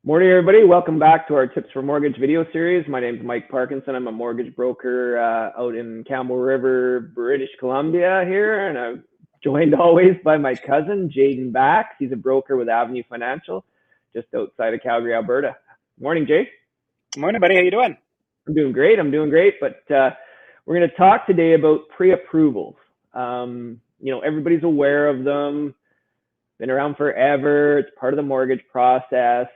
Morning, everybody. Welcome back to our Tips for Mortgage video series. My name is Mike Parkinson. I'm a mortgage broker out in Campbell River, British Columbia here, and I'm joined always by my cousin, Jaden Bax. He's a broker with Avenue Financial, just outside of Calgary, Alberta. Morning, Jay. Morning, buddy. How you doing? I'm doing great. But we're going to talk today about pre-approvals. Everybody's aware of them, been around forever. It's part of the mortgage process.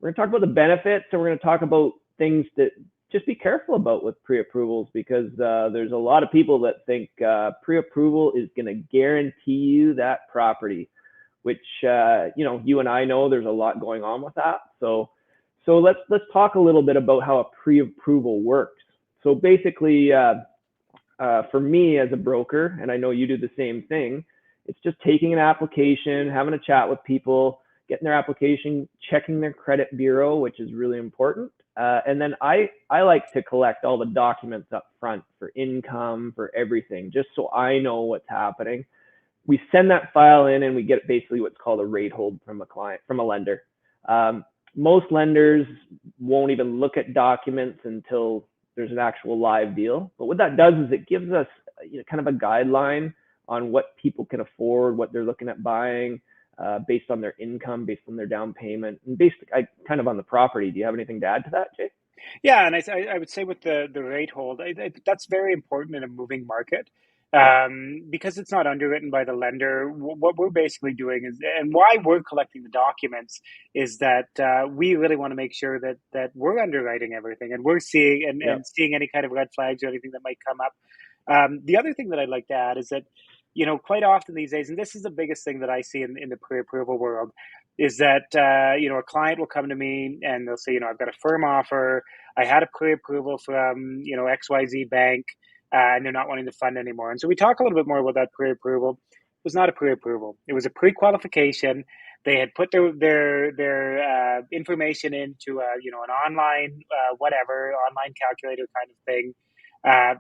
We're going to talk about the benefits, and we're going to talk about things that just be careful about with pre-approvals, because there's a lot of people that think pre-approval is going to guarantee you that property, which you and I know there's a lot going on with that. So let's talk a little bit about how a pre-approval works. So basically, for me as a broker, and I know you do the same thing, it's just taking an application, having a chat with people, getting their application, checking their credit bureau, which is really important. And then I like to collect all the documents up front for income, for everything, just so I know what's happening. We send that file in and we get basically what's called a rate hold from a lender. Most lenders won't even look at documents until there's an actual live deal. But what that does is it gives us kind of a guideline on what people can afford, what they're looking at buying, based on their income, based on their down payment, and basically kind of on the property. Do you have anything to add to that, Jay? Yeah, and I would say with the rate hold, that's very important in a moving market, because it's not underwritten by the lender. What we're basically doing is, and why we're collecting the documents, is that we really want to make sure that we're underwriting everything and we're seeing Yeah. and seeing any kind of red flags or anything that might come up. The other thing that I'd like to add is that, quite often these days, and this is the biggest thing that I see in the pre-approval world, is that, a client will come to me and they'll say, I've got a firm offer. I had a pre-approval from, XYZ bank, and they're not wanting to fund anymore. And so we talk a little bit more about that pre-approval. It was not a pre-approval. It was a pre-qualification. They had put their information into an online online calculator kind of thing.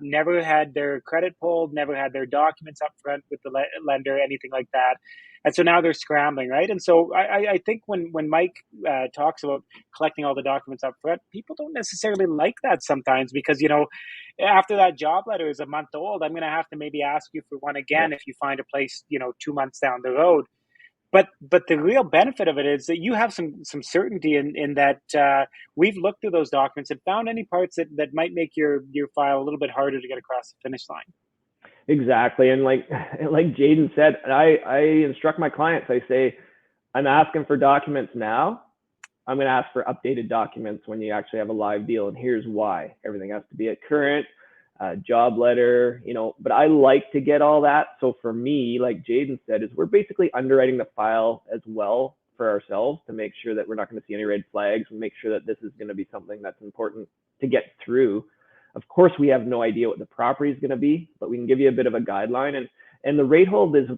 Never had their credit pulled, never had their documents up front with the lender, anything like that. And so now they're scrambling, right? And so I think when Mike talks about collecting all the documents up front, people don't necessarily like that sometimes because, after that job letter is a month old, I'm going to have to maybe ask you for one Yeah. again if you find a place, 2 months down the road. But the real benefit of it is that you have some certainty in that we've looked through those documents and found any parts that might make your file a little bit harder to get across the finish line. Exactly. And like Jaden said, I instruct my clients. I say, I'm asking for documents now. I'm going to ask for updated documents when you actually have a live deal, and here's why. Everything has to be at current, job letter, but I like to get all that. So for me, like Jaden said, is we're basically underwriting the file as well for ourselves to make sure that we're not going to see any red flags and make sure that this is going to be something that's important to get through. Of course, we have no idea what the property is going to be, but we can give you a bit of a guideline. And the rate hold is,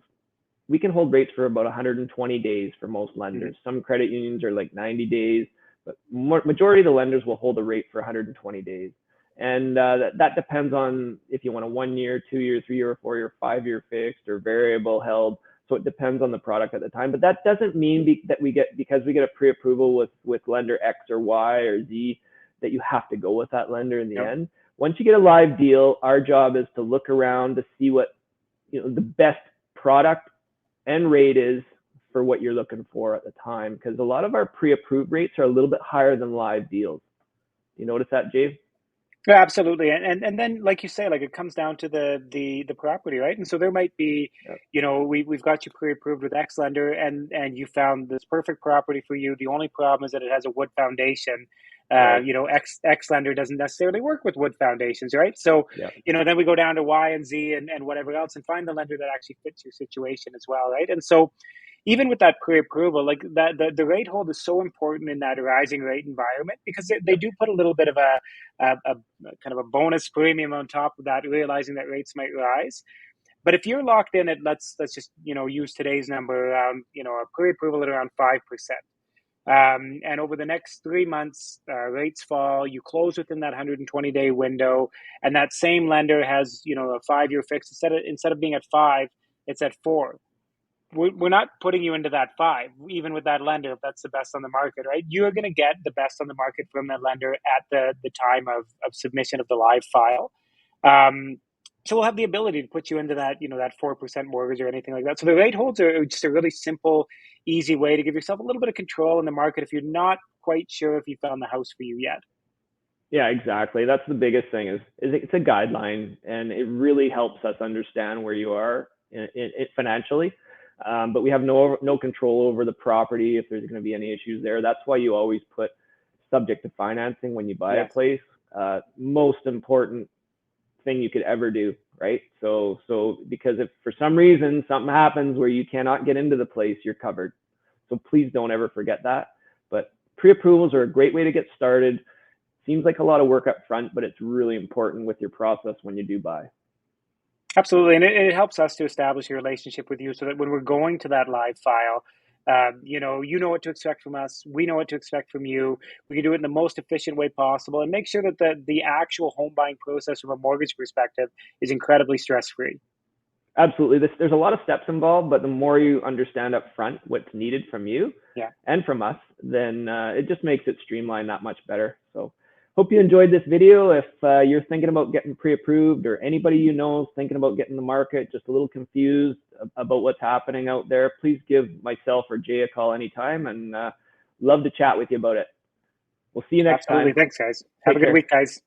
we can hold rates for about 120 days for most lenders. Mm-hmm. Some credit unions are like 90 days, but majority of the lenders will hold a rate for 120 days. And that depends on if you want a 1 year, 2 year, 3 year, 4 year, 5 year fixed or variable held. So it depends on the product at the time. But that doesn't mean that because we get a pre-approval with lender X or Y or Z, that you have to go with that lender in the Yep. end. Once you get a live deal, our job is to look around to see what the best product and rate is for what you're looking for at the time, because a lot of our pre-approved rates are a little bit higher than live deals. You notice that, Jay? Yeah, absolutely. And then, like you say, like it comes down to the property, right? And so there might be, Yeah. we've got you pre-approved with X lender, and you found this perfect property for you. The only problem is that it has a wood foundation. Right. X lender doesn't necessarily work with wood foundations, right? So, Yeah. then we go down to Y and Z and whatever else and find the lender that actually fits your situation as well, right? And so even with that pre-approval, like that, the rate hold is so important in that rising rate environment because they Yep. do put a little bit of a kind of a bonus premium on top of that, realizing that rates might rise. But if you're locked in at let's just use today's number around a pre-approval at around 5%. And over the next 3 months, rates fall. You close within that 120-day window, and that same lender has a 5-year fix instead of being at 5, it's at 4. we're not putting you into that 5, even with that lender, if that's the best on the market, right? You're going to get the best on the market from that lender at the time of submission of the live file. So we'll have the ability to put you into that, that 4% mortgage or anything like that. So the rate holds are just a really simple, easy way to give yourself a little bit of control in the market if you're not quite sure if you found the house for you yet. Yeah, exactly. That's the biggest thing is it's a guideline, and it really helps us understand where you are financially. But we have no control over the property if there's going to be any issues there. That's why you always put subject to financing when you buy a Yes. place. Most important thing you could ever do, right? So because if for some reason something happens where you cannot get into the place, you're covered. So please don't ever forget that. But pre-approvals are a great way to get started. Seems like a lot of work up front, but it's really important with your process when you do buy. Absolutely, and it helps us to establish a relationship with you, so that when we're going to that live file, you know what to expect from us. We know what to expect from you. We can do it in the most efficient way possible, and make sure that the actual home buying process from a mortgage perspective is incredibly stress free. Absolutely. There's a lot of steps involved, but the more you understand up front what's needed from you Yeah. and from us, then it just makes it streamline that much better. So hope you enjoyed this video. If you're thinking about getting pre-approved, or anybody you know is thinking about getting the market, just a little confused about what's happening out there, please give myself or Jay a call anytime, and love to chat with you about it. We'll see you next Absolutely. time. Thanks, guys. Have Take a good care. week, guys.